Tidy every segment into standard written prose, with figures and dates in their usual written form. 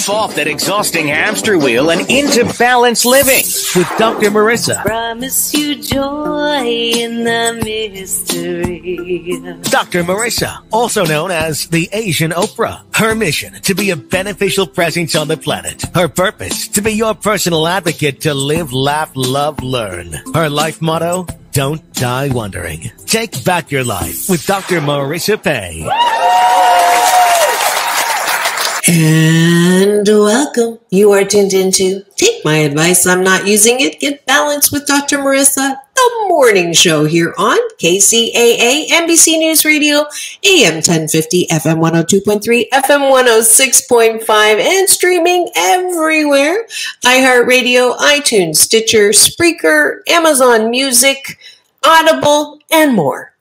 Jump off that exhausting hamster wheel and into balanced living with Dr. Marissa. Promise you joy in the mystery. Dr. Marissa, also known as the Asian Oprah. Her mission, to be a beneficial presence on the planet. Her purpose, to be your personal advocate to live, laugh, love, learn. Her life motto, don't die wondering. Take back your life with Dr. Marissa Pay. And welcome. You are tuned into Take My Advice, I'm Not Using It, Get Balanced with Dr. Marissa, the morning show here on KCAA, NBC News Radio, AM 1050, FM 102.3, FM 106.5, and streaming everywhere. iHeartRadio, iTunes, Stitcher, Spreaker, Amazon Music, Audible, and more.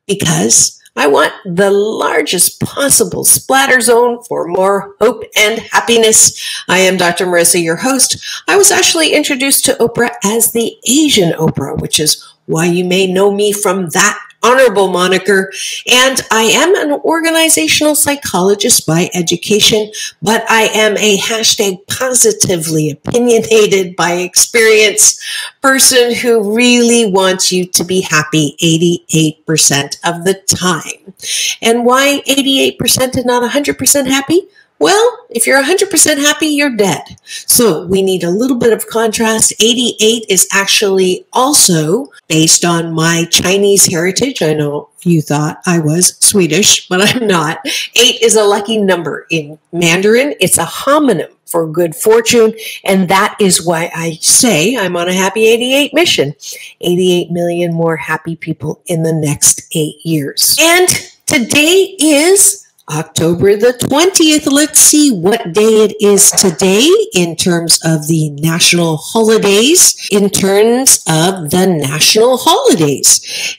Because I want the largest possible splatter zone for more hope and happiness. I am Dr. Marissa, your host. I was actually introduced to Oprah as the Asian Oprah, which is why you may know me from that honorable moniker. And I am an organizational psychologist by education, but I am a hashtag positively opinionated by experience person who really wants you to be happy 88% of the time. And why 88% and not 100% happy? Well, if you're 100% happy, you're dead. So we need a little bit of contrast. 88 is actually also based on my Chinese heritage. I know you thought I was Swedish, but I'm not. 8 is a lucky number in Mandarin. It's a homonym for good fortune. And that is why I say I'm on a happy 88 mission. 88 million more happy people in the next 8 years. And today is October the 20th. Let's see what day it is today in terms of the national holidays,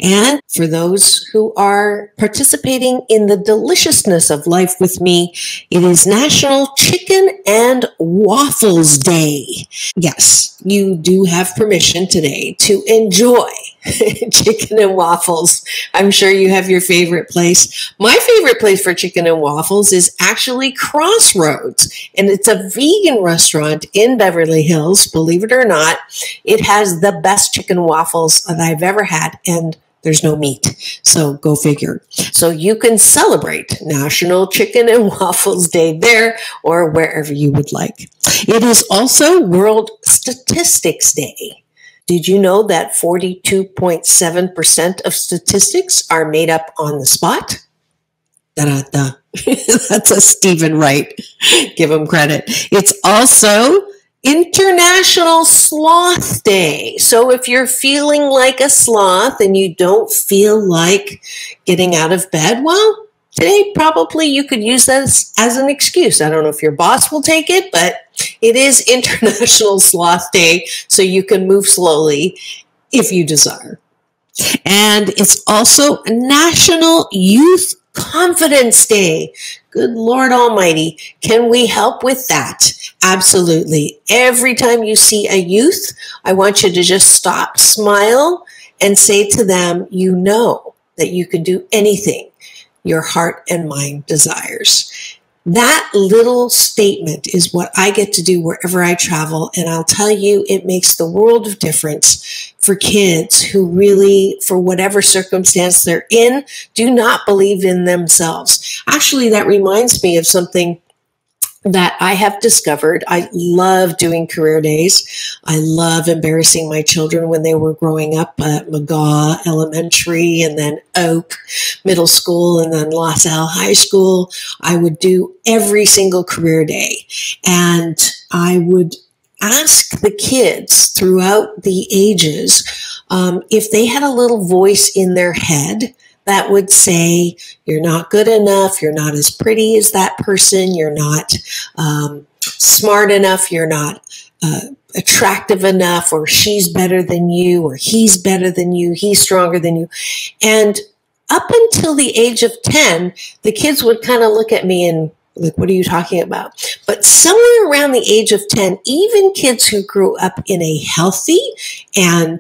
And for those who are participating in the deliciousness of life with me, it is National Chicken and Waffles Day. Yes, you do have permission today to enjoy chicken and waffles. I'm sure you have your favorite place. My favorite place for chicken and waffles is actually Crossroads, and it's a vegan restaurant in Beverly Hills. Believe it or not, it has the best chicken waffles that I've ever had, and there's no meat. So go figure. So you can celebrate National Chicken and Waffles Day there or wherever you would like. It is also World Statistics Day. Did you know that 42.7% of statistics are made up on the spot? Da-da-da. That's a Stephen Wright. Give him credit. It's also International Sloth Day. So if you're feeling like a sloth and you don't feel like getting out of bed, well, today probably you could use this as an excuse. I don't know if your boss will take it, but it is International Sloth Day, so you can move slowly if you desire. And it's also National Youth Confidence Day. Good Lord Almighty, can we help with that? Absolutely. Every time you see a youth, I want you to just stop, smile, and say to them, you know that you can do anything your heart and mind desires. That little statement is what I get to do wherever I travel, and I'll tell you, it makes the world of difference for kids who really, for whatever circumstance they're in, do not believe in themselves. Actually, that reminds me of something that I have discovered. I love doing career days. I love embarrassing my children when they were growing up at McGaw Elementary and then Oak Middle School and then LaSalle High School. I would do every single career day, and I would ask the kids throughout the ages if they had a little voice in their head that would say, you're not good enough, you're not as pretty as that person, you're not smart enough, you're not attractive enough, or she's better than you, or he's better than you, he's stronger than you. And up until the age of 10, the kids would kind of look at me and like, what are you talking about? But somewhere around the age of 10, even kids who grew up in a healthy and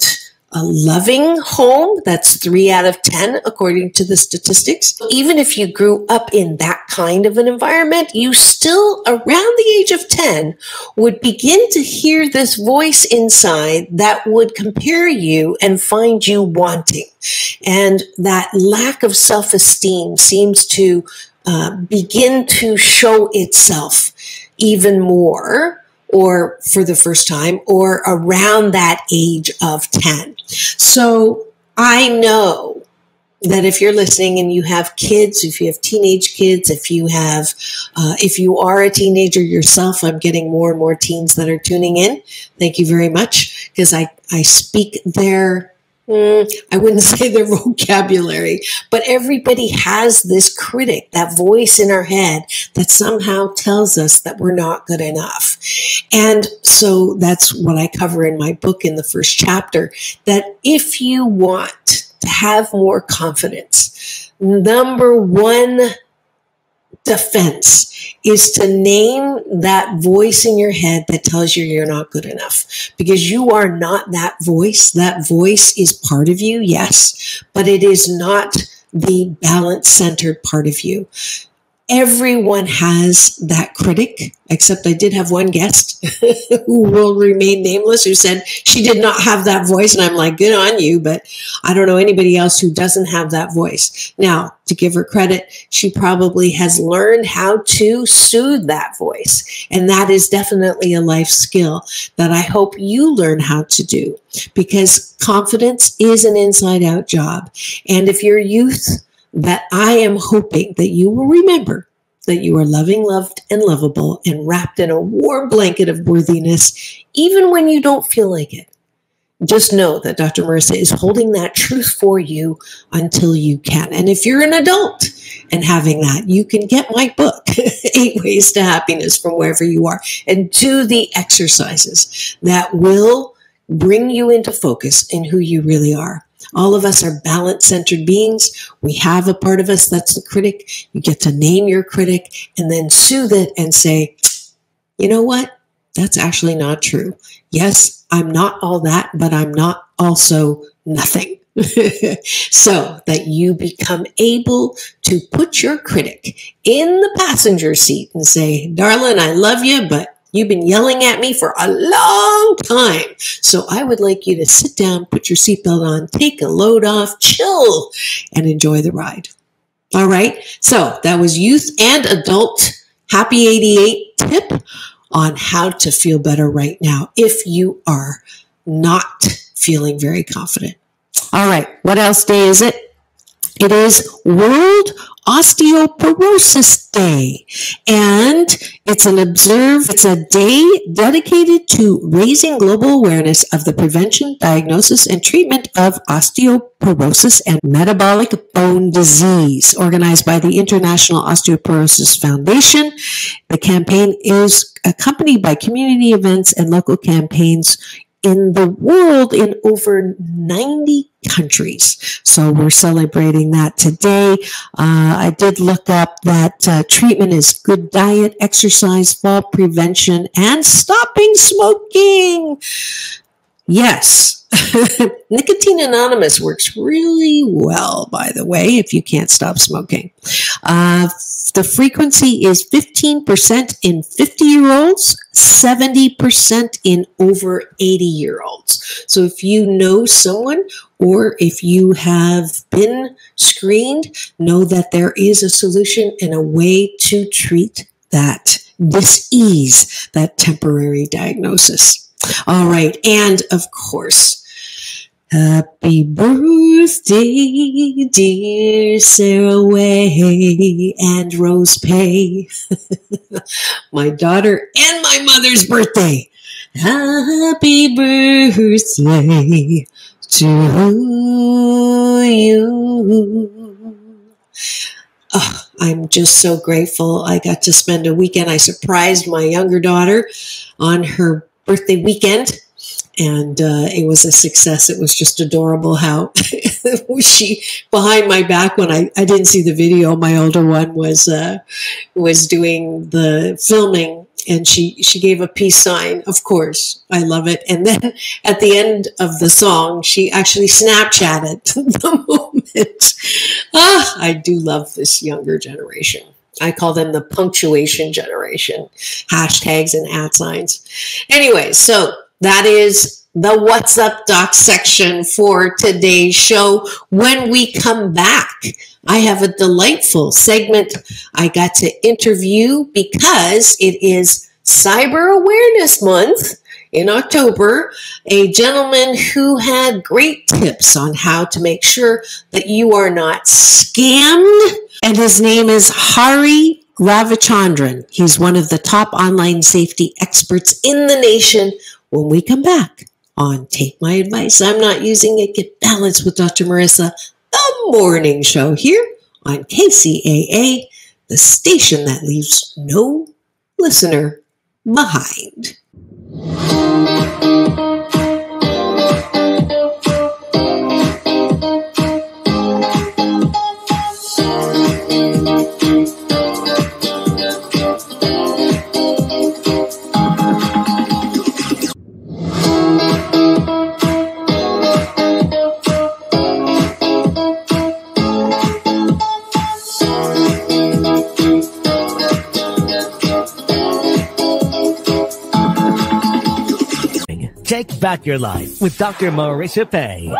a loving home. That's 3 out of 10, according to the statistics. Even if you grew up in that kind of an environment, you still, around the age of 10, would begin to hear this voice inside that would compare you and find you wanting. And that lack of self-esteem seems to begin to show itself even more, or for the first time, or around that age of 10. So I know that if you're listening and you have kids, if you have teenage kids, if you are a teenager yourself, I'm getting more and more teens that are tuning in. Thank you very much, because I speak their, I wouldn't say their vocabulary, but everybody has this critic, that voice in our head that somehow tells us that we're not good enough. And so that's what I cover in my book in the first chapter, that if you want to have more confidence, number one defense is to name that voice in your head that tells you you're not good enough, because you are not that voice. That voice is part of you, yes, but it is not the balance-centered part of you. Everyone has that critic, except I did have one guest who will remain nameless who said she did not have that voice. And I'm like, good on you. But I don't know anybody else who doesn't have that voice. Now, to give her credit, she probably has learned how to soothe that voice. And that is definitely a life skill that I hope you learn how to do, because confidence is an inside-out job. And if you're youth, that I am hoping that you will remember that you are loving, loved, and lovable, and wrapped in a warm blanket of worthiness, even when you don't feel like it. Just know that Dr. Marissa is holding that truth for you until you can. And if you're an adult and having that, you can get my book, 8 Ways to Happiness, from wherever you are, and do the exercises that will bring you into focus in who you really are. All of us are balance-centered beings. We have a part of us that's the critic. You get to name your critic and then soothe it and say, you know what? That's actually not true. Yes, I'm not all that, but I'm not also nothing. So that you become able to put your critic in the passenger seat and say, darling, I love you, but you've been yelling at me for a long time. So I would like you to sit down, put your seatbelt on, take a load off, chill, and enjoy the ride. All right. So that was youth and adult Happy 88 tip on how to feel better right now if you are not feeling very confident. All right. What else day is it? It is World Osteoporosis Day, and it's a day dedicated to raising global awareness of the prevention, diagnosis, and treatment of osteoporosis and metabolic bone disease, organized by the International Osteoporosis Foundation. The campaign is accompanied by community events and local campaigns in the world in over 90 countries. So we're celebrating that today. I did look up that treatment is good diet, exercise, fall prevention, and stopping smoking. Yes. Nicotine Anonymous works really well, by the way, if you can't stop smoking. The frequency is 15% in 50-year-olds, 70% in over 80-year-olds. So if you know someone, or if you have been screened, know that there is a solution and a way to treat that dis-ease, that temporary diagnosis. All right. And of course, happy birthday, dear Sarah Way and Rose Pay. My daughter and my mother's birthday. Happy birthday to you. Oh, I'm just so grateful. I got to spend a weekend. I surprised my younger daughter on her birthday weekend, and it was a success. It was just adorable how she, behind my back, when I didn't see the video, my older one was doing the filming, And she gave a peace sign, of course. I love it. And then at the end of the song, she actually Snapchatted the moment. I do love this younger generation. I call them the punctuation generation. Hashtags and @ signs. Anyway, so that is the What's Up Doc section for today's show. When we come back, I have a delightful segment I got to interview because it is Cyber Awareness Month in October. A gentleman who had great tips on how to make sure that you are not scammed. And his name is Hari Ravichandran. He's one of the top online safety experts in the nation. When we come back on Take My Advice, I'm Not Using It, Get Balanced with Dr. Marissa, the morning show here on KCAA, the station that leaves no listener behind. Take back your life with Dr. Marissa Pay.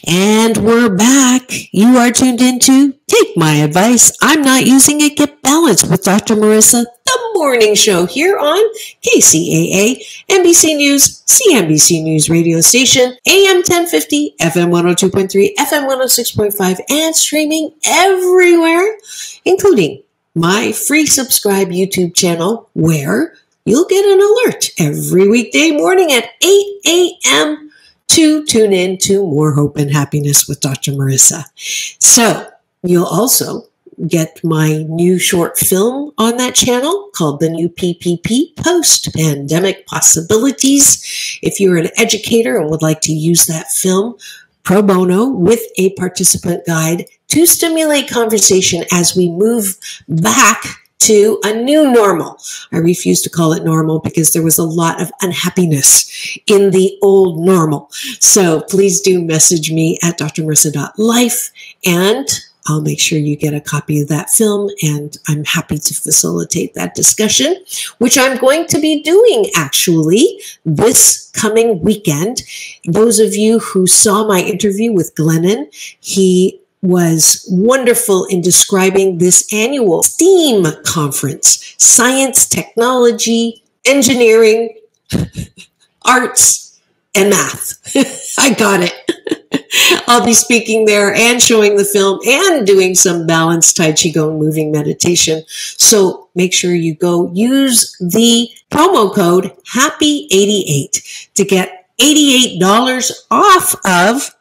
And we're back. You are tuned into Take My Advice. I'm Not Using It, Get Balanced with Dr. Marissa, the morning show here on KCAA, NBC News, CNBC News radio station, AM 1050, FM 102.3, FM 106.5, and streaming everywhere, including my free subscribe YouTube channel, where you'll get an alert every weekday morning at 8 a.m. to tune in to More Hope and Happiness with Dr. Marissa. So you'll also get my new short film on that channel called The New PPP, Post-Pandemic Possibilities. If you're an educator and would like to use that film pro bono with a participant guide to stimulate conversation as we move back to a new normal. I refuse to call it normal because there was a lot of unhappiness in the old normal. So please do message me at drmarissa.life and I'll make sure you get a copy of that film, and I'm happy to facilitate that discussion, which I'm going to be doing actually this coming weekend. Those of you who saw my interview with Glennon, he was wonderful in describing this annual STEAM conference: science, technology, engineering, arts, and math. I got it. I'll be speaking there and showing the film and doing some balanced Tai Chi Go moving meditation. So make sure you go use the promo code HAPPY88 to get $88 off of,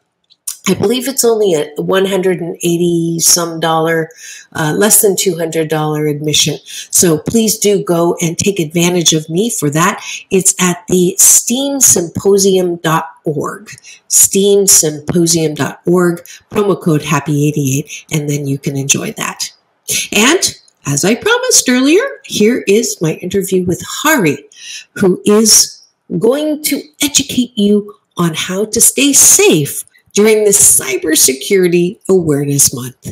I believe it's only a $180 some dollar, less than $200 admission. So please do go and take advantage of me for that. It's at the steamsymposium.org, steamsymposium.org, promo code HAPPY88, and then you can enjoy that. And as I promised earlier, here is my interview with Hari, who is going to educate you on how to stay safe during the Cybersecurity Awareness Month.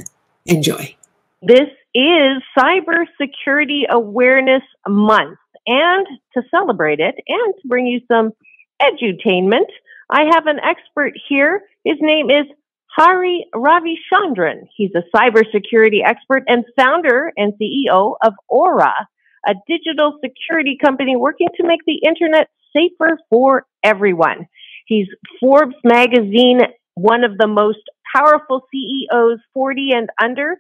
Enjoy. This is Cybersecurity Awareness Month, and to celebrate it and to bring you some edutainment, I have an expert here. His name is Hari Ravichandran. He's a cybersecurity expert and founder and CEO of Aura, a digital security company working to make the internet safer for everyone. He's Forbes magazine, one of the most powerful CEOs 40 and under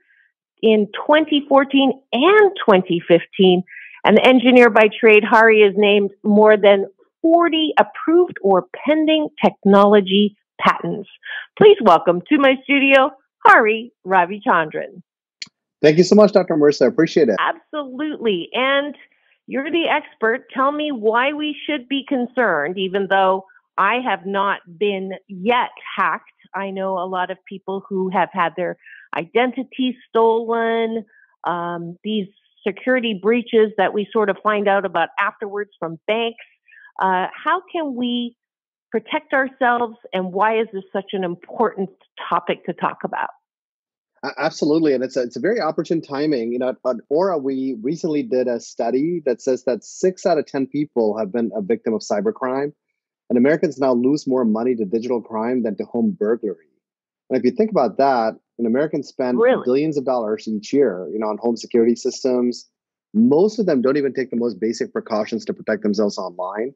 in 2014 and 2015. An engineer by trade, Hari is named more than 40 approved or pending technology patents. Please welcome to my studio, Hari Ravichandran. Thank you so much, Dr. Marissa. I appreciate it. Absolutely. And you're the expert. Tell me why we should be concerned, even though I have not been yet hacked. I know a lot of people who have had their identities stolen. These security breaches that we sort of find out about afterwards from banks. How can we protect ourselves, and why is this such an important topic to talk about? Absolutely, and it's a very opportune timing. You know, at Aura, we recently did a study that says that 6 out of 10 people have been a victim of cybercrime, and Americans now lose more money to digital crime than to home burglary. And if you think about that, Americans spend billions of dollars each year, on home security systems. Most of them don't even take the most basic precautions to protect themselves online.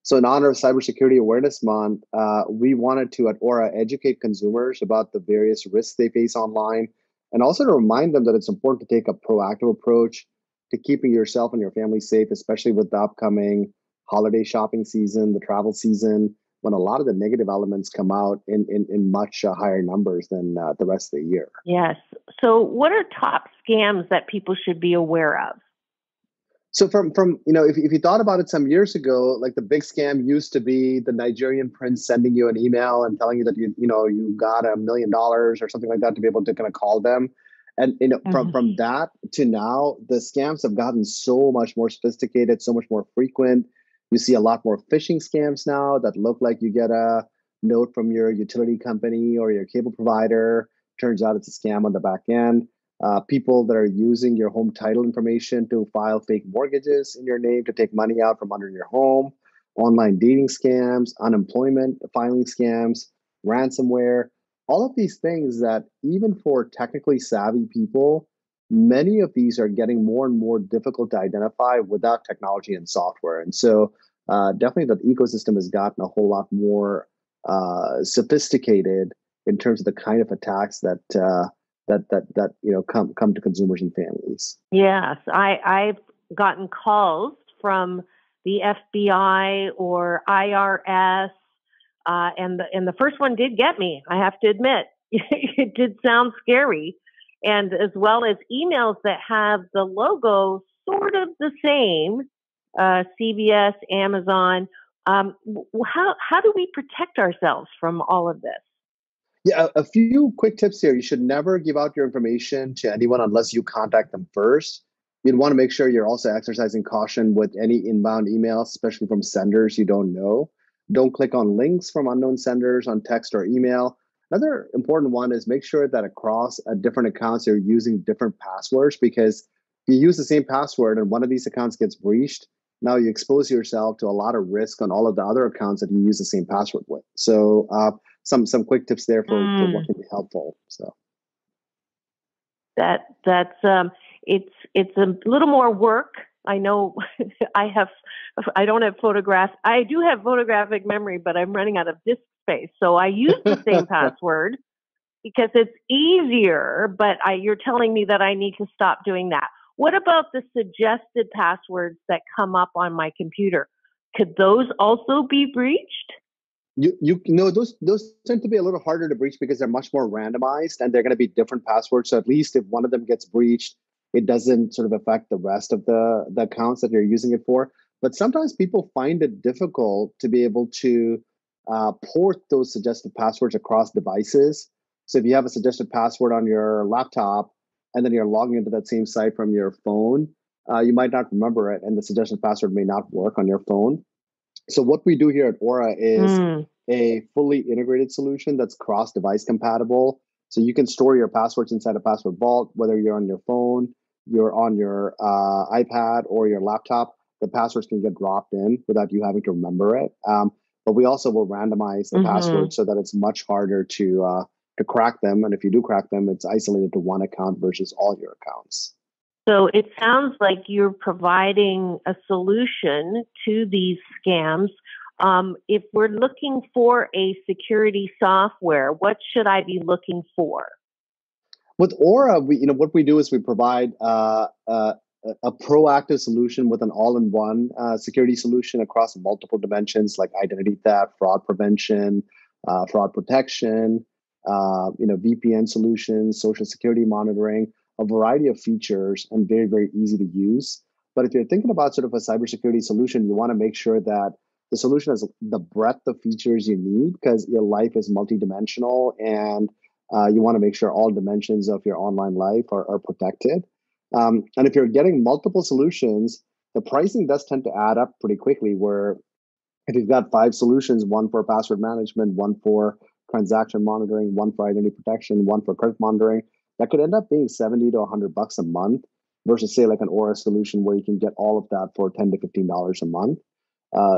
So in honor of Cybersecurity Awareness Month, we wanted to, at Aura, educate consumers about the various risks they face online, and also to remind them that it's important to take a proactive approach to keeping yourself and your family safe, especially with the upcoming holiday shopping season, the travel season, when a lot of the negative elements come out in much higher numbers than the rest of the year. Yes. So what are top scams that people should be aware of? So from if you thought about it some years ago, like the big scam used to be the Nigerian prince sending you an email and telling you that you got $1 million or something like that to be able to kind of call them. And from that to now, the scams have gotten so much more sophisticated, so much more frequent. You see a lot more phishing scams now that look like you get a note from your utility company or your cable provider. Turns out it's a scam on the back end. People that are using your home title information to file fake mortgages in your name to take money out from under your home, online dating scams, unemployment filing scams, ransomware, all of these things that even for technically savvy people, many of these are getting more and more difficult to identify without technology and software. And so definitely the ecosystem has gotten a whole lot more sophisticated in terms of the kind of attacks that come to consumers and families. Yes, I've gotten calls from the FBI or IRS, and the first one did get me. I have to admit, it did sound scary, and as well as emails that have the logo sort of the same, CVS, Amazon. How do we protect ourselves from all of this? Yeah, a few quick tips here. You should never give out your information to anyone unless you contact them first. You'd want to make sure you're also exercising caution with any inbound emails, especially from senders you don't know. Don't click on links from unknown senders on text or email. Another important one is make sure that across different accounts, you're using different passwords, because if you use the same password and one of these accounts gets breached, now you expose yourself to a lot of risk on all of the other accounts that you use the same password with. So some quick tips there for what can be helpful. So that's it's a little more work. I know I don't have photographs. I do have photographic memory, but I'm running out of disk space. So I use the same password because it's easier, but you're telling me that I need to stop doing that. What about the suggested passwords that come up on my computer? Could those also be breached? Those tend to be a little harder to breach because they're much more randomized and they're going to be different passwords. So at least if one of them gets breached, it doesn't sort of affect the rest of the accounts that you're using it for. But sometimes people find it difficult to be able to port those suggested passwords across devices. So if you have a suggested password on your laptop and then you're logging into that same site from your phone, you might not remember it, and the suggested password may not work on your phone. So what we do here at Aura is a fully integrated solution that's cross-device compatible. So you can store your passwords inside a password vault, whether you're on your phone, you're on your iPad, or your laptop. The passwords can get dropped in without you having to remember it. But we also will randomize the passwords so that it's much harder to crack them. And if you do crack them, it's isolated to one account versus all your accounts. So it sounds like you're providing a solution to these scams. If we're looking for a security software, what should I be looking for? With Aura, what we do is we provide a proactive solution with an all-in-one security solution across multiple dimensions like identity theft, fraud prevention, fraud protection, VPN solutions, social security monitoring, a variety of features, and very, very easy to use. But if you're thinking about sort of a cybersecurity solution, you want to make sure that the solution has the breadth of features you need, because your life is multidimensional, and you want to make sure all dimensions of your online life are protected. And if you're getting multiple solutions, the pricing does tend to add up pretty quickly. Where if you've got 5 solutions, one for password management, one for transaction monitoring, one for identity protection, one for credit monitoring, that could end up being $70 to $100 a month versus say like an Aura solution where you can get all of that for $10 to $15 a month.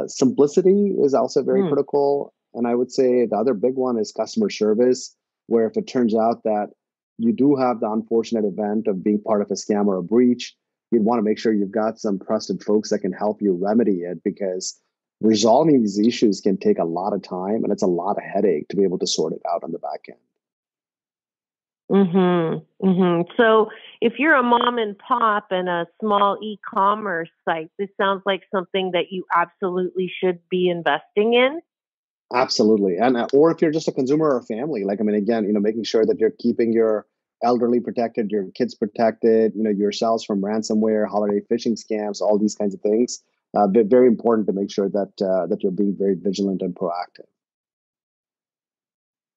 Simplicity is also very critical. And I would say the other big one is customer service, where if it turns out that you do have the unfortunate event of being part of a scam or a breach, you'd want to make sure you've got some trusted folks that can help you remedy it, because resolving these issues can take a lot of time and it's a lot of headache to be able to sort it out on the back end. So if you're a mom and pop and a small e-commerce site, this sounds like something that you absolutely should be investing in. Absolutely. And or if you're just a consumer or a family, like, I mean, again, making sure that you're keeping your elderly protected, your kids protected, yourselves from ransomware, holiday phishing scams, all these kinds of things. Very important to make sure that that you're being very vigilant and proactive.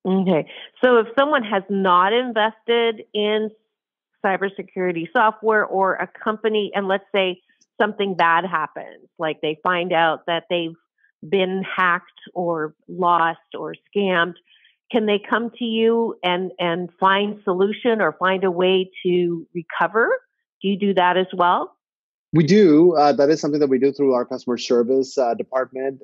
Okay. So if someone has not invested in cybersecurity software or a company, and let's say something bad happens, like they find out that they've been hacked or lost or scammed, can they come to you and find solution or find a way to recover? Do you do that as well? We do. That is something that we do through our customer service department.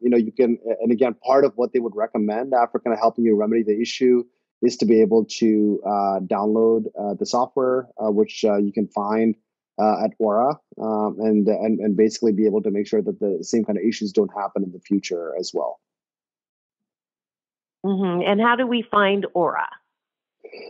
You can, and again, part of what they would recommend after kind of helping you remedy the issue is to be able to download the software, which you can find at Aura, and basically be able to make sure that the same kind of issues don't happen in the future as well. And how do we find Aura?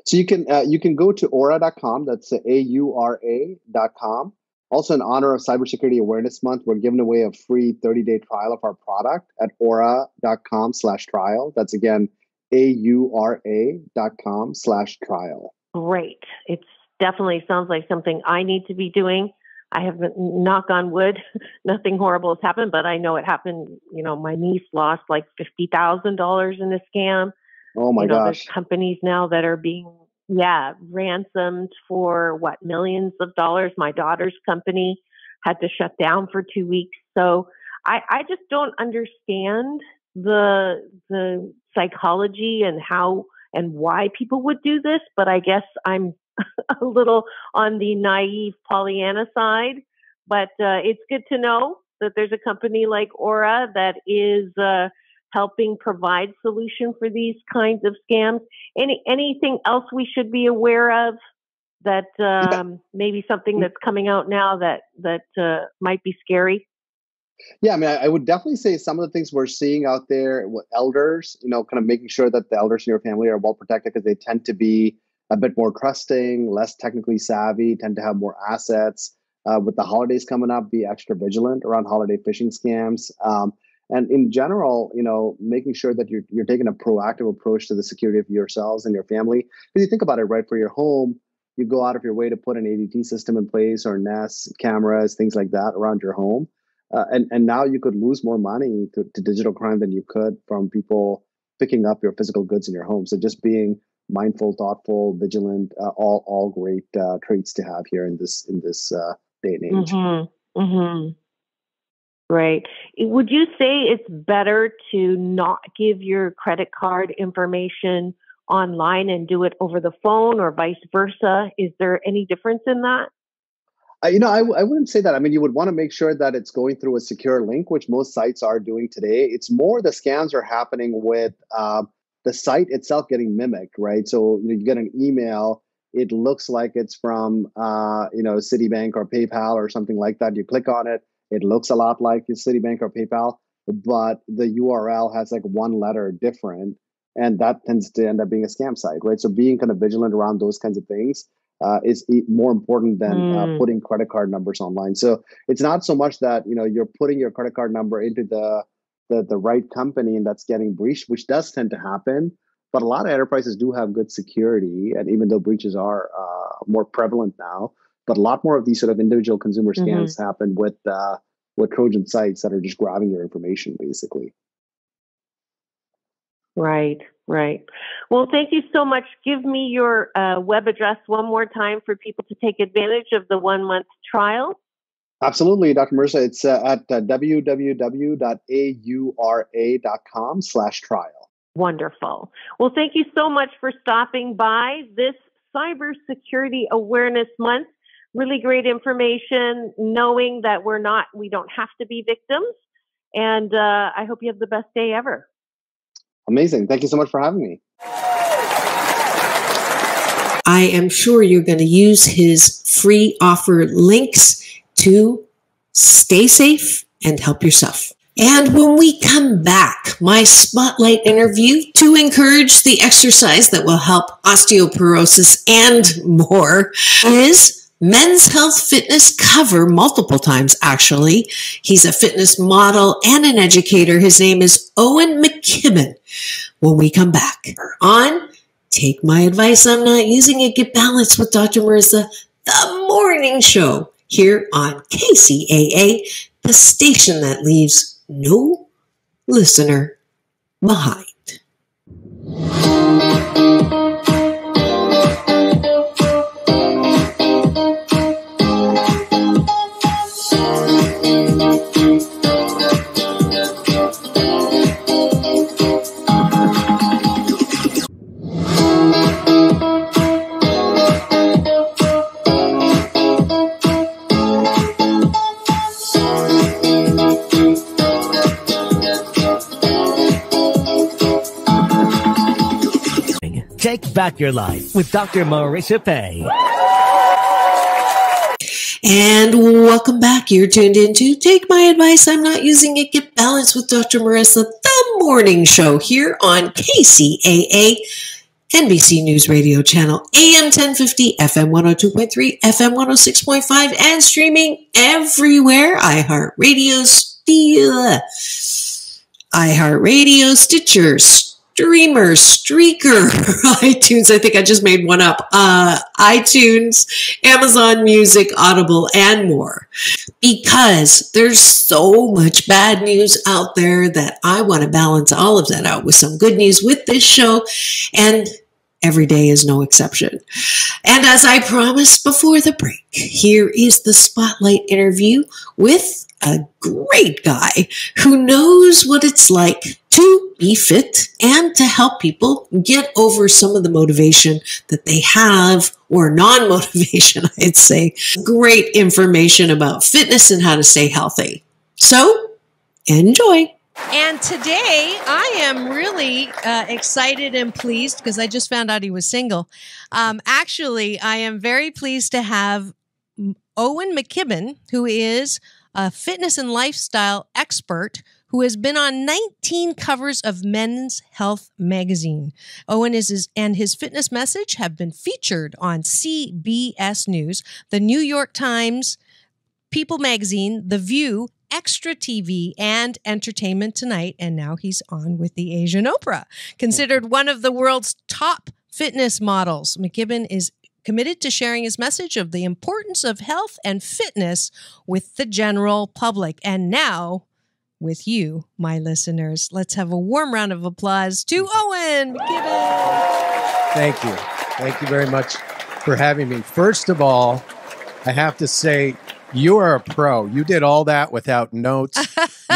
So you can go to aura.com. That's AURA.com. Also, in honor of Cybersecurity Awareness Month, we're giving away a free 30-day trial of our product at aura.com/trial. That's again, AURA.com/trial. Great. It's definitely sounds like something I need to be doing. I haven't, knock on wood, nothing horrible has happened, but I know it happened. My niece lost like $50,000 in a scam. Oh my gosh. There's companies now that are being ransomed for millions of dollars. My daughter's company had to shut down for 2 weeks. So I just don't understand the psychology and how and why people would do this. But I guess I'm a little on the naive Pollyanna side. But it's good to know that there's a company like Aura that is helping provide solution for these kinds of scams. Anything else we should be aware of that maybe something that's coming out now that might be scary? Yeah, I mean, I would definitely say some of the things we're seeing out there with elders, kind of making sure that the elders in your family are well protected, because they tend to be a bit more trusting, less technically savvy, tend to have more assets. With the holidays coming up, be extra vigilant around holiday phishing scams. And in general, making sure that you're taking a proactive approach to the security of yourselves and your family. Because you think about it, right? For your home, you go out of your way to put an ADT system in place, or Nest cameras, things like that around your home. And now you could lose more money to digital crime than you could from people picking up your physical goods in your home. So just being mindful, thoughtful, vigilant, all great traits to have here in this day and age. Right. Would you say it's better to not give your credit card information online and do it over the phone, or vice versa? Is there any difference in that? I wouldn't say that. I mean, you would want to make sure that it's going through a secure link, which most sites are doing today. It's more the scams are happening with the site itself getting mimicked, right? So you get an email, it looks like it's from Citibank or PayPal or something like that. You click on it, it looks a lot like Citibank or PayPal, but the URL has like one letter different, and that tends to end up being a scam site, right? So being kind of vigilant around those kinds of things is more important than putting credit card numbers online. So it's not so much that you're putting your credit card number into the right company and that's getting breached, which does tend to happen. But a lot of enterprises do have good security, and even though breaches are more prevalent now, but a lot more of these sort of individual consumer scams happen with Trojan sites that are just grabbing your information, basically. Right. Right. Well, thank you so much. Give me your web address one more time for people to take advantage of the 1-month trial. Absolutely, Dr. Marissa. It's at www.aura.com/trial. Wonderful. Well, thank you so much for stopping by this Cybersecurity Awareness Month. Really great information, knowing that we don't have to be victims. And I hope you have the best day ever. Amazing. Thank you so much for having me. I am sure you're going to use his free offer links to stay safe and help yourself. And when we come back, my spotlight interview to encourage the exercise that will help osteoporosis and more is Men's Health Fitness Cover multiple times, actually. He's a fitness model and an educator. His name is Owen Mckibben. When we come back on Take My Advice, I'm Not Using It, Get Balanced with Dr. Marissa, the morning show here on KCAA, the station that leaves no listener behind. Take back your life with Dr. Marissa Pay. And welcome back. You're tuned into Take My Advice, I'm Not Using It, Get Balanced with Dr. Marissa, the morning show here on KCAA, NBC News Radio Channel, AM 1050, FM 102.3, FM 106.5, and streaming everywhere. iHeartRadio, Stitcher, Streamer, Streaker, iTunes. I think I just made one up. iTunes, Amazon Music, Audible, and more. Because there's so much bad news out there that I want to balance all of that out with some good news with this show. And every day is no exception. And as I promised before the break, here is the spotlight interview with a great guy who knows what it's like to be fit and to help people get over some of the motivation that they have, or non-motivation, I'd say. Great information about fitness and how to stay healthy. So, enjoy. And today I am really excited and pleased because I just found out he was single. Actually, I am very pleased to have Owen Mckibben, who is a fitness and lifestyle expert who has been on 19 covers of Men's Health magazine. Owen and his fitness message have been featured on CBS News, the New York Times, People Magazine, The View, Extra TV, and Entertainment Tonight, and now he's on with the Asian Oprah. Considered one of the world's top fitness models, Mckibben is committed to sharing his message of the importance of health and fitness with the general public. And now, with you, my listeners, let's have a warm round of applause to Owen Mckibben. Thank you. Thank you very much for having me. First of all, I have to say, you are a pro. You did all that without notes,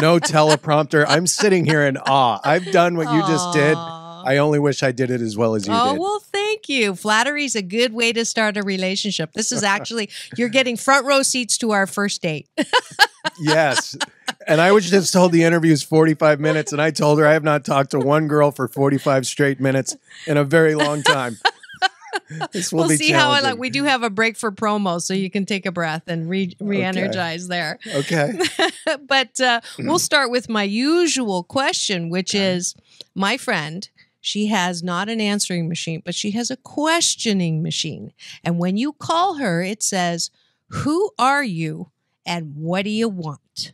no teleprompter. I'm sitting here in awe. I've done what you just did. I only wish I did it as well as you did. Oh, well, thank you. Flattery's a good way to start a relationship. This is actually, you're getting front row seats to our first date. Yes. And I was just told the interview is 45 minutes, and I told her I have not talked to one girl for 45 straight minutes in a very long time. This will we'll be see how I like. We do have a break for promo, so you can take a breath and re-energize there. Okay. But we'll start with my usual question, which is, my friend, she has not an answering machine, but she has a questioning machine. And when you call her, it says, "Who are you and what do you want?"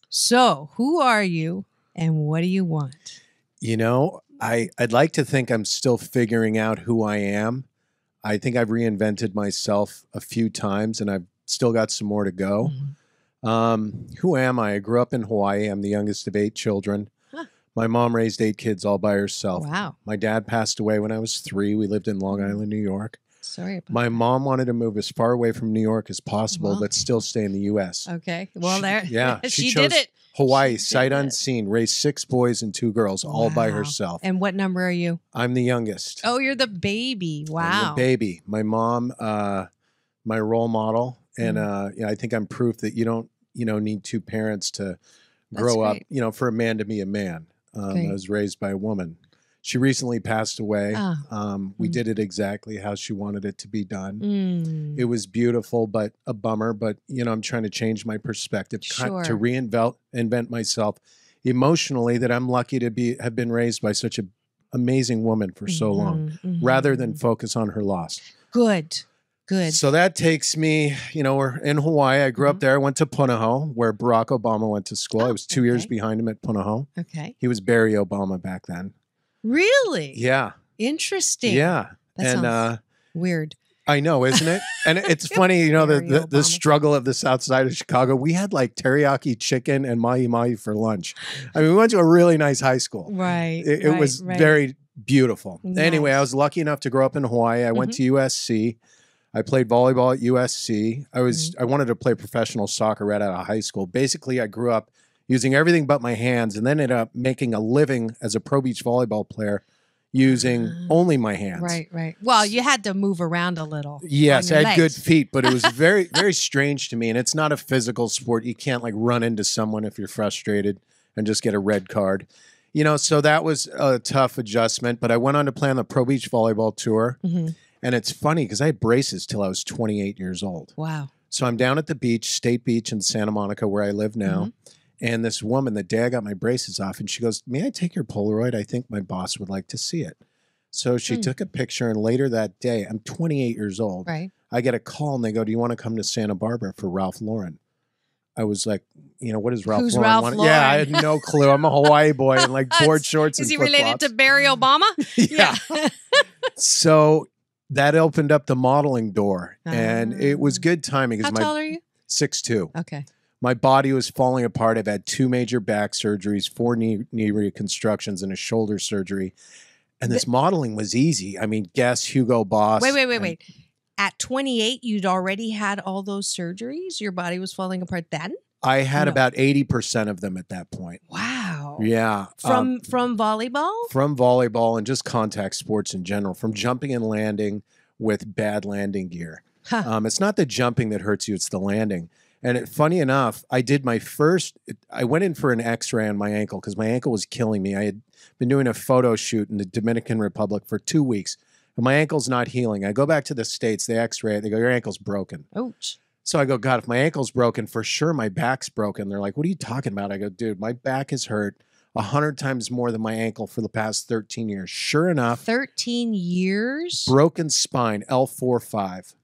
So, who are you and what do you want? You know, I'd like to think I'm still figuring out who I am. I think I've reinvented myself a few times, and I've still got some more to go. Mm-hmm. Who am I? I grew up in Hawaii. I'm the youngest of 8 children. Huh. My mom raised 8 kids all by herself. Wow. My dad passed away when I was 3. We lived in Long Island, New York. Sorry about My that. mom wanted to move as far away from New York as possible, Well. but still stay in the U.S. Okay. Well, She she chose did it. Hawaii, She did sight it. unseen, raised 6 boys and 2 girls, all by Wow. herself. And what number are you? I'm the youngest. Oh, you're the baby. I'm Wow. the baby. My mom, my role model, and I think I'm proof that you don't, need 2 parents to grow up, great. for a man to be a man. I Great. was raised by a woman. She recently passed away. We did it exactly how she wanted it to be done. It was beautiful, but a bummer. But, I'm trying to change my perspective, Sure. to invent myself emotionally, that I'm lucky to have been raised by such an amazing woman for so long, rather than focus on her loss. Good. So that takes me, we're in Hawaii. I grew up there. I went to Punahou, where Barack Obama went to school. I was 2 years behind him at Punahou. Okay. He was Barry Obama back then. Really? Yeah. Interesting. Yeah. That sounds weird. I know, isn't it? And it's funny, Barry the Obama. struggle of the South Side of Chicago. We had like teriyaki chicken and mahi-mahi for lunch. I mean, we went to a really nice high school. Right. It was very beautiful. Anyway, Nice. I was lucky enough to grow up in Hawaii. I went to USC. I played volleyball at USC. I wanted to play professional soccer right out of high school. Basically, I grew up using everything but my hands, and then ended up making a living as a pro beach volleyball player using only my hands. Right. Well, you had to move around a little. Yes, on I your had good legs. feet, but it was very, very strange to me. And it's not a physical sport. You can't like run into someone if you're frustrated and just get a red card. So that was a tough adjustment. But I went on to play on the pro beach volleyball tour. And it's funny because I had braces till I was 28 years old. Wow. So I'm down at the beach, State Beach in Santa Monica, where I live now. And this woman, the day I got my braces off, and she goes, "May I take your Polaroid? I think my boss would like to see it." So she took a picture, and later that day, I'm 28 years old. Right. I get a call, and they go, "Do you want to come to Santa Barbara for Ralph Lauren?" I was like, what is Ralph Who's Lauren? Ralph want? Lauren? Yeah, I had no clue. I'm a Hawaii boy in like board shorts and Is he flip-flops. related to Barry Obama? Yeah. So that opened up the modeling door, and it was good timing. How tall are you? 6'2". Okay. My body was falling apart. I've had 2 major back surgeries, 4 knee reconstructions, and a shoulder surgery. And this modeling was easy. I mean, guess Hugo Boss. Wait. At 28, you'd already had all those surgeries? Your body was falling apart then? I had about 80% of them at that point. Wow. Yeah. From volleyball? From volleyball and just contact sports in general, from jumping and landing with bad landing gear. It's not the jumping that hurts you, it's the landing. And funny enough, I went in for an x-ray on my ankle because my ankle was killing me. I had been doing a photo shoot in the Dominican Republic for 2 weeks, and my ankle's not healing. I go back to the States, they x-ray it, they go, "Your ankle's broken." Ouch. So I go, "God, if my ankle's broken, for sure my back's broken." They're like, "What are you talking about?" I go, "Dude, my back is hurt 100 times more than my ankle for the past 13 years. Sure enough. 13 years? Broken spine, L4-5.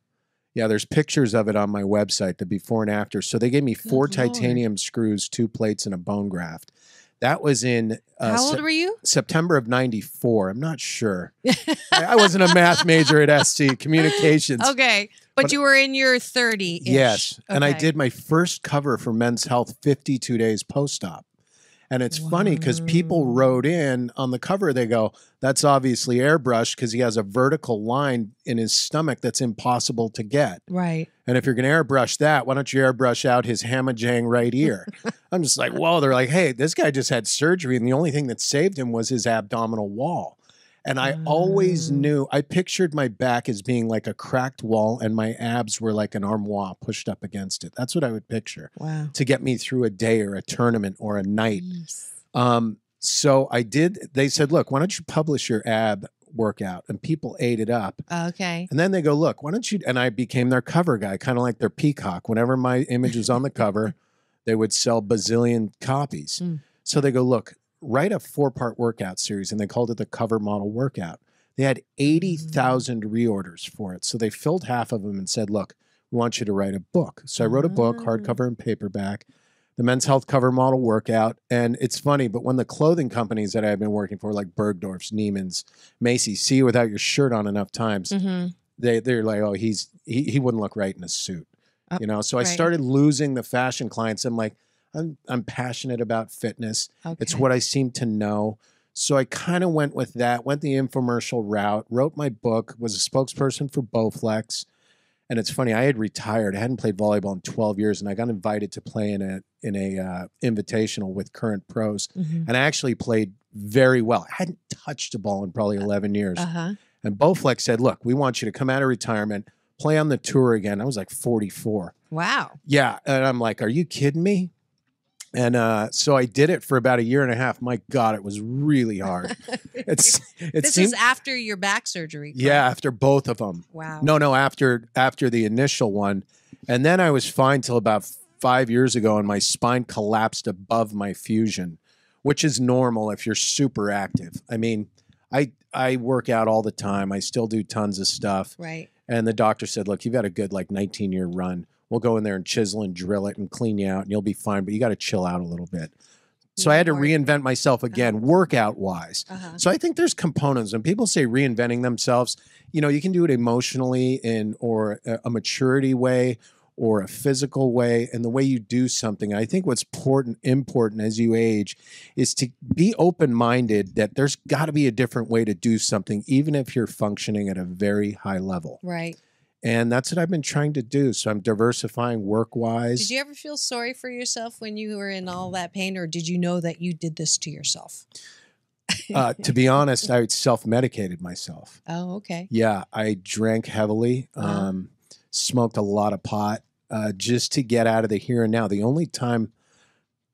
Yeah, there's pictures of it on my website, the before and after. So they gave me 4 Lord. titanium screws, 2 plates, and a bone graft. That was in How old were you? September of 94. I'm not sure. I wasn't a math major at SC, communications. Okay. But you were in your 30s. Yes. And I Okay. did my first cover for Men's Health 52 days post-op. And it's funny because people wrote in on the cover, they go, "That's obviously airbrushed because he has a vertical line in his stomach that's impossible to get. Right. And if you're going to airbrush that, why don't you airbrush out his hamajang right ear?" I'm just like, whoa. They're like, "Hey, this guy just had surgery, and the only thing that saved him was his abdominal wall." And I always knew, I pictured my back as being like a cracked wall, and my abs were like an armoire pushed up against it. That's what I would picture to get me through a day or a tournament or a night. So I did. They said, "Look, why don't you publish your ab workout?" And people ate it up. Okay. And then they go, "Look, why don't you?" And I became their cover guy, kind of like their peacock. Whenever my image was on the cover, they would sell bazillion copies. So they go, "Look, write a 4-part workout series," and they called it the Cover Model Workout. They had 80,000 reorders for it. So they filled half of them and said, "Look, we want you to write a book." So I wrote a book, hardcover and paperback, the Men's Health Cover Model Workout. And it's funny, but when the clothing companies that I've been working for, like Bergdorf's, Neiman's, Macy's, see you without your shirt on enough times, they're like, "Oh, he wouldn't look right in a suit." So I started losing the fashion clients. I'm like, I'm passionate about fitness. Okay. It's what I seem to know. So I kind of went with that, went the infomercial route, wrote my book, was a spokesperson for Bowflex. And it's funny, I had retired. I hadn't played volleyball in 12 years, and I got invited to play in a invitational with current pros. And I actually played very well. I hadn't touched a ball in probably 11 years. And Bowflex said, look, we want you to come out of retirement, play on the tour again. I was like 44. Wow. Yeah. And I'm like, are you kidding me? And so I did it for about a year and a half. My God, it was really hard. This is after your back surgery. Correct? Yeah, after both of them. Wow. No, after the initial one. And then I was fine till about 5 years ago, and my spine collapsed above my fusion, which is normal if you're super active. I mean, I work out all the time. I still do tons of stuff. Right. And the doctor said, look, you've got a good 19-year run. We'll go in there and chisel and drill it and clean you out, and you'll be fine, but you got to chill out a little bit. So I had to reinvent myself again, workout-wise. So I think there's components. When people say reinventing themselves, you can do it emotionally or a maturity way or a physical way, and the way you do something. I think what's important as you age is to be open-minded that there's got to be a different way to do something, even if you're functioning at a very high level. Right. And that's what I've been trying to do. So I'm diversifying work-wise. Did you ever feel sorry for yourself when you were in all that pain, or did you know that you did this to yourself? To be honest, I self-medicated myself. Oh, okay. Yeah, I drank heavily, smoked a lot of pot just to get out of the here and now. The only time,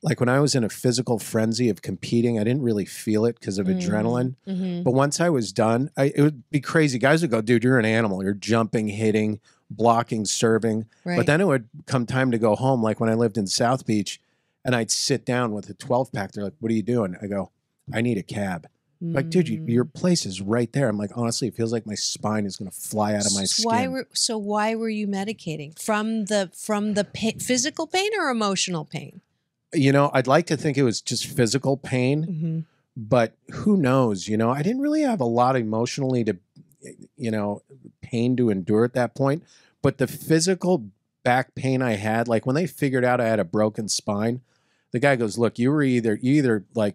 like when I was in a physical frenzy of competing, I didn't really feel it because of adrenaline. But once I was done, it would be crazy. Guys would go, dude, you're an animal. You're jumping, hitting, blocking, serving. Right. But then it would come time to go home, like when I lived in South Beach, and I'd sit down with a 12-pack. They're like, what are you doing? I go, I need a cab. Like, dude, your place is right there. I'm like, honestly, it feels like my spine is going to fly out of my skin. Why were you medicating? From the physical pain or emotional pain? I'd like to think it was just physical pain, but who knows? I didn't really have a lot emotionally pain to endure at that point. But the physical back pain I had, like when they figured out I had a broken spine, the guy goes, look, you either like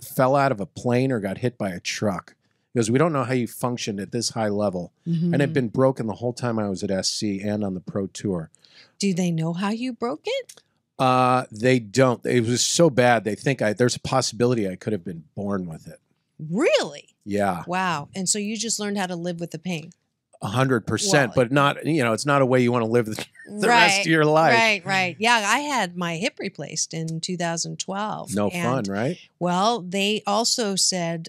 fell out of a plane or got hit by a truck. He goes, we don't know how you functioned at this high level. And it'd been broken the whole time I was at SC and on the pro tour. Do they know how you broke it? They don't. It was so bad. They think there's a possibility I could have been born with it. Really? Yeah. Wow. And so you just learned how to live with the pain. 100%, but not, it's not a way you want to live the rest of your life. Right. Yeah. I had my hip replaced in 2012. No fun, right? Well, they also said,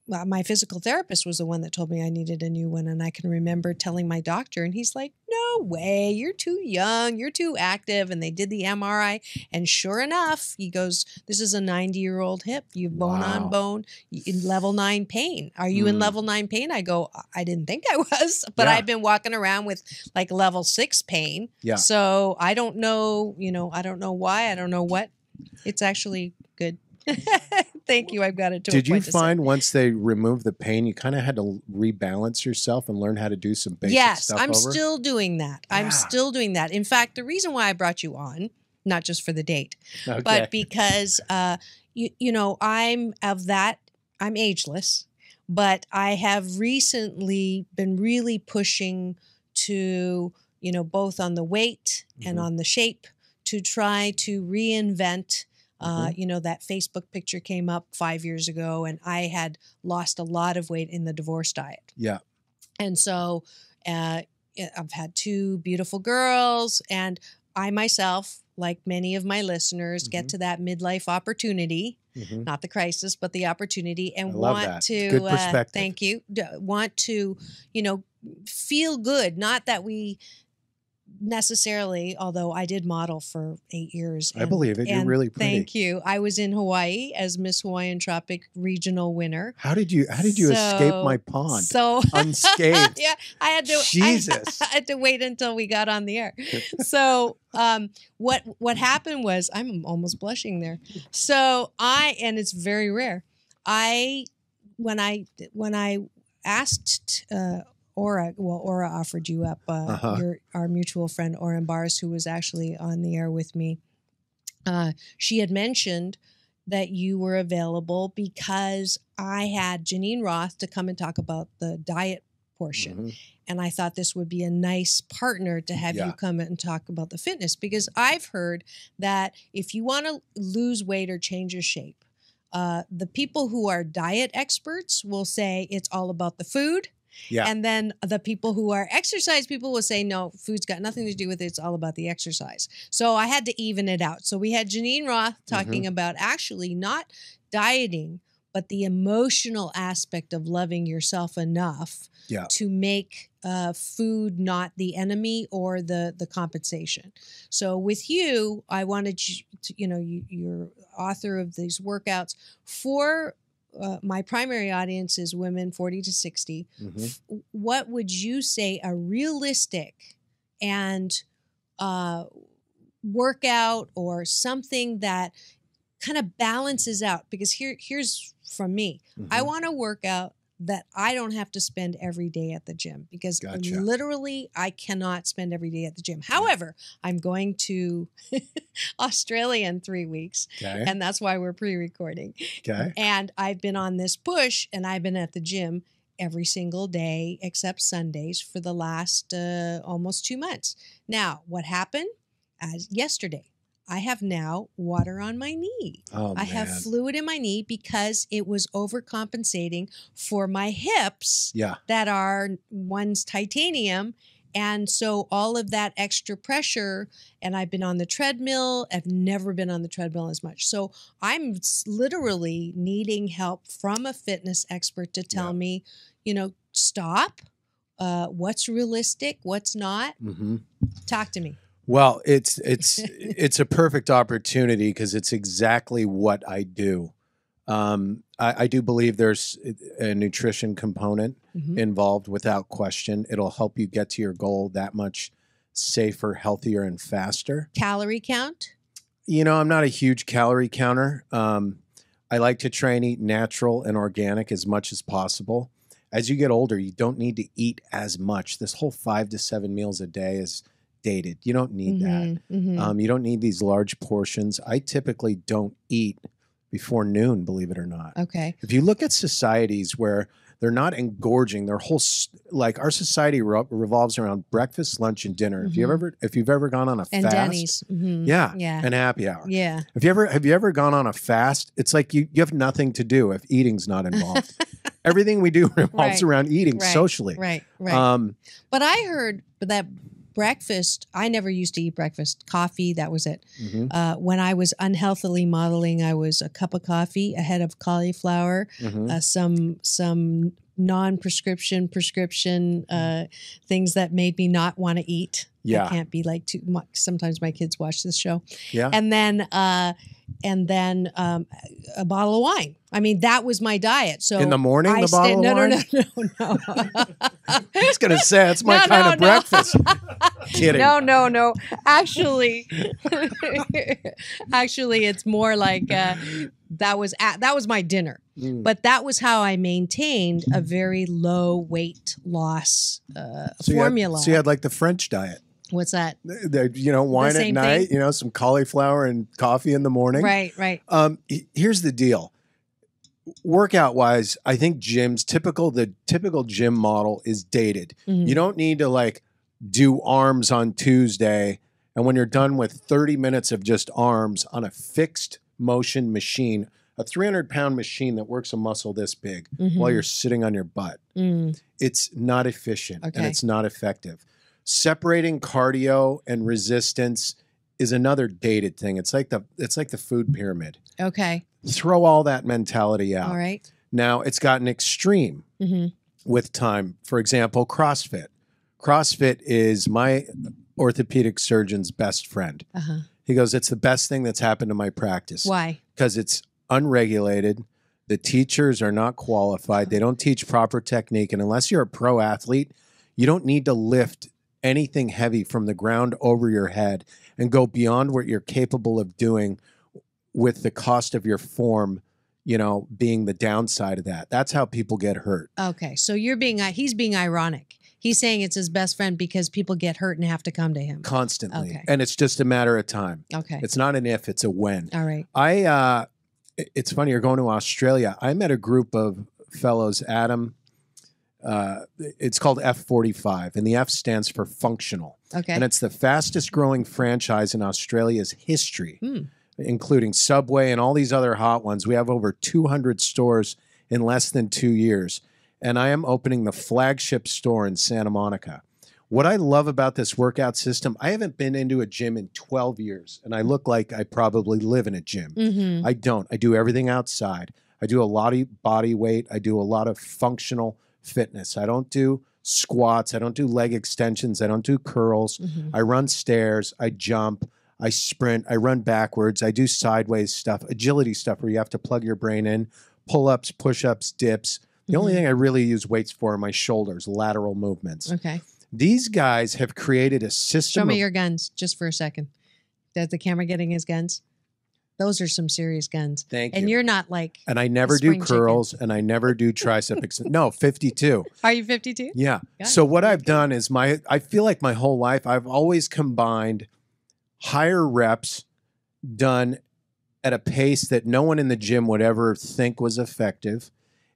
my physical therapist was the one that told me I needed a new one. And I can remember telling my doctor, and he's like, no way, you're too young, you're too active. And they did the MRI. And sure enough, he goes, this is a 90-year-old hip. You have bone on bone in level 9 pain. Are you in level 9 pain? I go, I didn't think I was, but I've been walking around with like level 6 pain. Yeah. So I don't know, I don't know why. I don't know what. It's actually good. Thank you. I've got it. Did you find once they removed the pain, you kind of had to rebalance yourself and learn how to do some basic stuff? Yes, I'm still doing that. Yeah. I'm still doing that. In fact, the reason why I brought you on, not just for the date, but because, I'm ageless, but I have recently been really pushing to, both on the weight and on the shape to try to reinvent. That Facebook picture came up 5 years ago, and I had lost a lot of weight in the divorce diet. Yeah. And so I've had 2 beautiful girls, and I myself, like many of my listeners, get to that midlife opportunity, not the crisis, but the opportunity, and want to, good perspective. Thank you, want to, feel good. Not that we necessarily, although I did model for 8 years. I believe it. You're really pretty. Thank you. I was in Hawaii as Miss Hawaiian Tropic Regional winner. How did you escape my pond? Unscathed. Yeah, I had to. Jesus. I had to wait until we got on the air. So what happened was, I'm almost blushing there. So and it's very rare. When I asked Aura offered you up. Our mutual friend, Oren Bars, who was actually on the air with me. She had mentioned that you were available because I had Janine Roth to come and talk about the diet portion. Mm-hmm. And I thought this would be a nice partner to have you come and talk about the fitness, because I've heard that if you want to lose weight or change your shape, the people who are diet experts will say it's all about the food. Yeah. And then the people who are exercise people will say, no, food's got nothing to do with it. It's all about the exercise. So I had to even it out. So we had Janine Roth talking about actually not dieting, but the emotional aspect of loving yourself enough to make food not the enemy or the compensation. So with you, I wanted you to, you're author of these workouts for my primary audience is women 40 to 60. What would you say a realistic and workout or something that kind of balances out? Because here's from me. I want a workout that I don't have to spend every day at the gym, because literally I cannot spend every day at the gym. However, I'm going to Australia in 3 weeks, and that's why we're pre-recording. And I've been on this push, and I've been at the gym every single day except Sundays for the last almost 2 months. Now, what happened? Yesterday, I have now water on my knee. I have fluid in my knee because it was overcompensating for my hips that are one's titanium. And so all of that extra pressure, and I've been on the treadmill. I've never been on the treadmill as much. So I'm literally needing help from a fitness expert to tell me, stop. What's realistic? What's not? Talk to me. Well, it's a perfect opportunity because it's exactly what I do. I do believe there's a nutrition component involved without question. It'll help you get to your goal that much safer, healthier, and faster. Calorie count? I'm not a huge calorie counter. I like to try and eat natural and organic as much as possible. As you get older, you don't need to eat as much. This whole 5 to 7 meals a day is dated. You don't need that. You don't need these large portions. I typically don't eat before noon, believe it or not. Okay. If you look at societies where they're not engorging, their whole, like our society revolves around breakfast, lunch, and dinner. If you've ever gone on a and fast, Denny's. and happy hour. Yeah. Have you ever gone on a fast? It's like you have nothing to do if eating's not involved. Everything we do revolves around eating socially. Right. But I heard that breakfast, I never used to eat breakfast. Coffee, that was it. When I was unhealthily modeling, I was a cup of coffee, a head of cauliflower, some non-prescription, prescription things that made me not want to eat. I can't be like too much. Sometimes my kids watch this show. And then a bottle of wine. I mean, that was my diet. So in the morning, the bottle of wine? No. I was going to say, that's my kind of breakfast. Kidding. No. Actually, it's more like that was my dinner. But that was how I maintained a very low weight loss formula. So you had like the French diet. What's that? Wine at night, some cauliflower and coffee in the morning. Right. Here's the deal. Workout wise, I think the typical gym model is dated. You don't need to do arms on Tuesday. And when you're done with 30 minutes of just arms on a fixed motion machine, a 300-pound machine that works a muscle this big while you're sitting on your butt, it's not efficient and it's not effective. Separating cardio and resistance is another dated thing. It's like the food pyramid. Okay. Throw all that mentality out. All right. Now it's gotten extreme with time. For example, CrossFit. CrossFit is my orthopedic surgeon's best friend. He goes, it's the best thing that's happened to my practice. Why? Because it's unregulated. The teachers are not qualified. They don't teach proper technique. And unless you're a pro athlete, you don't need to lift anything heavy from the ground over your head and go beyond what you're capable of doing with the cost of your form, being the downside of that. That's how people get hurt. Okay. So he's being ironic. He's saying it's his best friend because people get hurt and have to come to him. Constantly. Okay. And it's just a matter of time. Okay. It's not an if, it's a when. All right. It's funny, you're going to Australia. I met a group of fellows, Adam. It's called F45, and the F stands for functional. Okay. And it's the fastest growing franchise in Australia's history, including Subway and all these other hot ones. We have over 200 stores in less than 2 years. And I am opening the flagship store in Santa Monica. What I love about this workout system, I haven't been into a gym in 12 years, and I look like I probably live in a gym. Mm-hmm. I don't. I do everything outside. I do a lot of body weight. I do a lot of functional fitness. I don't do squats. I don't do leg extensions. I don't do curls. Mm-hmm. I run stairs. I jump. I sprint. I run backwards. I do sideways stuff, agility stuff where you have to plug your brain in, pull-ups, push-ups, dips. The only thing I really use weights for are my shoulders, lateral movements. Okay. These guys have created a system. Show me your guns just for a second. Is the camera getting his guns? Those are some serious guns. Thank you. And you're not like. And I never do curls and I never do tricep. No, 52. Are you 52? Yeah. Got So it. what I've done is I feel like my whole life I've always combined higher reps done at a pace that no one in the gym would ever think was effective.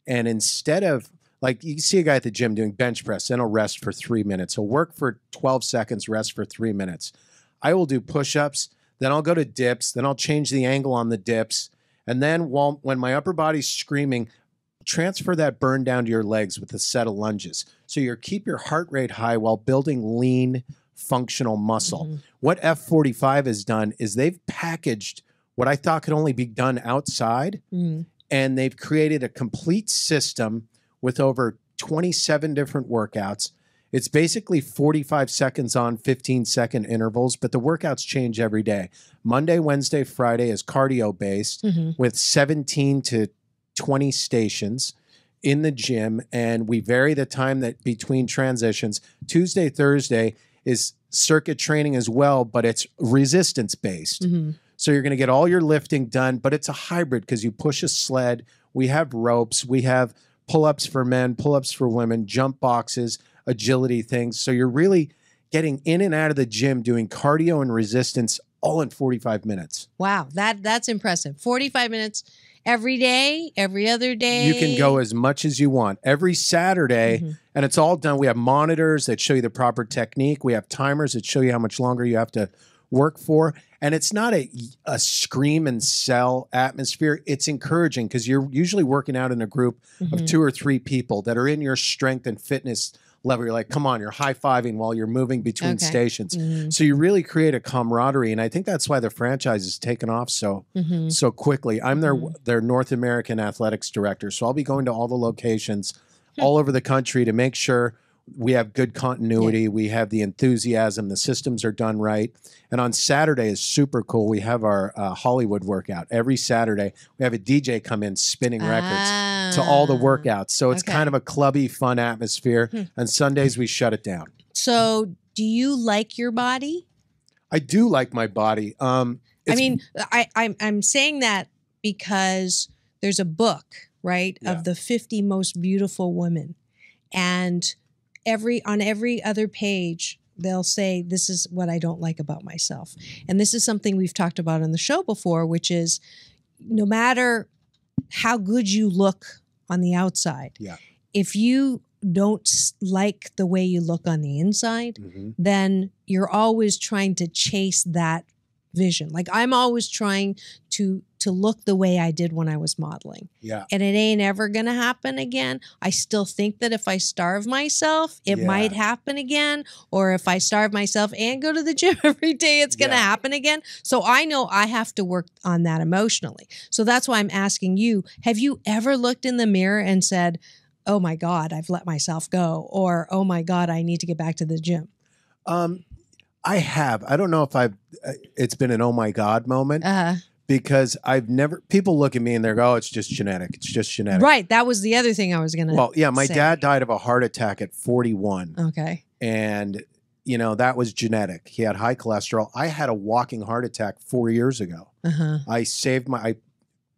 And instead of, like, you see a guy at the gym doing bench press, then he'll rest for 3 minutes. He'll work for 12 seconds, rest for 3 minutes. I will do push-ups, then I'll go to dips, then I'll change the angle on the dips. And then when my upper body's screaming, transfer that burn down to your legs with a set of lunges. So keep your heart rate high while building lean, functional muscle. Mm-hmm. What F45 has done is they've packaged what I thought could only be done outside. Mm-hmm. And they've created a complete system with over 27 different workouts. It's basically 45 seconds on 15-second intervals, but the workouts change every day. Monday, Wednesday, Friday is cardio-based with 17 to 20 stations in the gym, and we vary the time that between transitions. Tuesday, Thursday is circuit training as well, but it's resistance-based. Mm-hmm. So you're going to get all your lifting done, but it's a hybrid because you push a sled. We have ropes. We have pull-ups for men, pull-ups for women, jump boxes, agility things. So you're really getting in and out of the gym doing cardio and resistance all in 45 minutes. Wow, that's impressive. 45 minutes every day, every other day. You can go as much as you want. Every Saturday, and it's all done. We have monitors that show you the proper technique. We have timers that show you how much longer you have to work for. And it's not a scream and sell atmosphere. It's encouraging because you're usually working out in a group of 2 or 3 people that are in your strength and fitness level. You're like, come on, you're high-fiving while you're moving between stations. So you really create a camaraderie. And I think that's why the franchise has taken off so quickly. I'm their North American athletics director. So I'll be going to all the locations all over the country to make sure we have good continuity. We have the enthusiasm. The systems are done right. And on Saturday is super cool. We have our Hollywood workout. Every Saturday, we have a DJ come in spinning records to all the workouts. So it's kind of a clubby, fun atmosphere. And Sundays, we shut it down. So do you like your body? I do like my body. I'm saying that because there's a book, right, of the 50 most beautiful women. And on every other page, they'll say, this is what I don't like about myself. And this is something we've talked about on the show before, which is no matter how good you look on the outside, if you don't like the way you look on the inside, then you're always trying to chase that vision. Like I'm always trying to look the way I did when I was modeling. Yeah. And it ain't ever going to happen again. I still think that if I starve myself, it might happen again. Or if I starve myself and go to the gym every day, it's going to happen again. So I know I have to work on that emotionally. So that's why I'm asking you, have you ever looked in the mirror and said, oh my God, I've let myself go? Or, oh my God, I need to get back to the gym? I have. I don't know if it's been an oh my God moment. Because people look at me and they go, oh, it's just genetic. It's just genetic. Right. That was the other thing I was going to Well, yeah, my dad died of a heart attack at 41. Okay. And, that was genetic. He had high cholesterol. I had a walking heart attack 4 years ago. I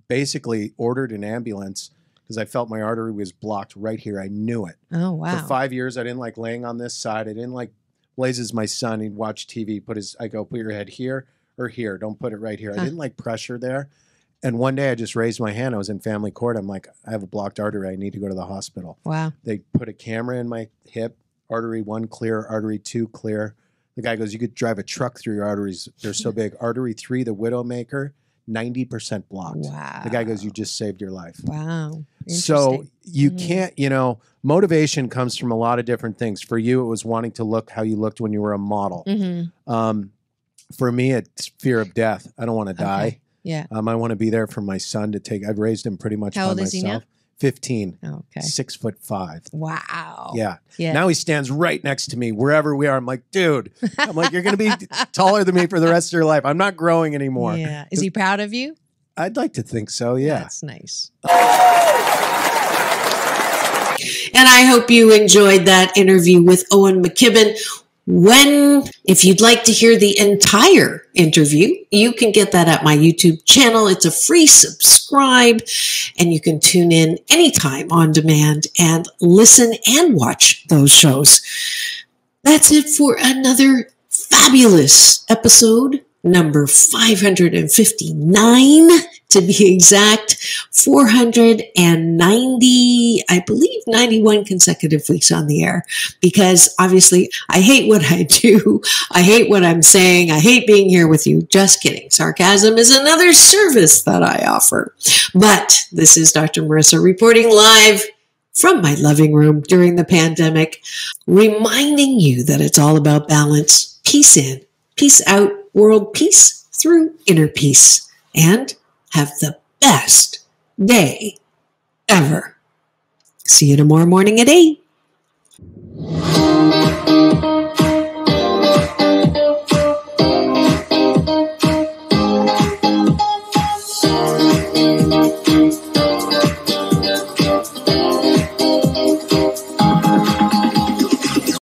basically ordered an ambulance because I felt my artery was blocked right here. I knew it. Oh, wow. For 5 years, I didn't like laying on this side. I didn't like Blaze's my son. He'd watch TV, I go, put your head here or here. Don't put it right here. I didn't like pressure there. And one day I just raised my hand. I was in family court. I'm like, I have a blocked artery. I need to go to the hospital. Wow. They put a camera in my hip, artery 1 clear, artery 2 clear. The guy goes, you could drive a truck through your arteries. They're so big. Artery 3, the Widowmaker, 90% blocked. Wow. The guy goes, you just saved your life. Wow. So you can't, motivation comes from a lot of different things. For you, it was wanting to look how you looked when you were a model. For me, it's fear of death. I don't want to die. Okay. Yeah. I want to be there for my son to take. I've raised him pretty much How by old myself. is he now? 15. Okay. 6'5". Wow. Yeah. Yeah. Now he stands right next to me wherever we are. I'm like, dude, you're going to be taller than me for the rest of your life. I'm not growing anymore. Yeah. Is he proud of you? I'd like to think so. Yeah. That's nice. And I hope you enjoyed that interview with Owen Mckibben. If you'd like to hear the entire interview, you can get that at my YouTube channel. It's a free subscribe, and you can tune in anytime on demand and listen and watch those shows. That's it for another fabulous episode, number 559 to be exact, 490, I believe 91 consecutive weeks on the air, because obviously I hate what I do. I hate what I'm saying. I hate being here with you. Just kidding. Sarcasm is another service that I offer. But this is Dr. Marissa reporting live from my living room during the pandemic, reminding you that it's all about balance, peace in, peace out, world peace through inner peace, and have the best day ever. See you tomorrow morning at 8.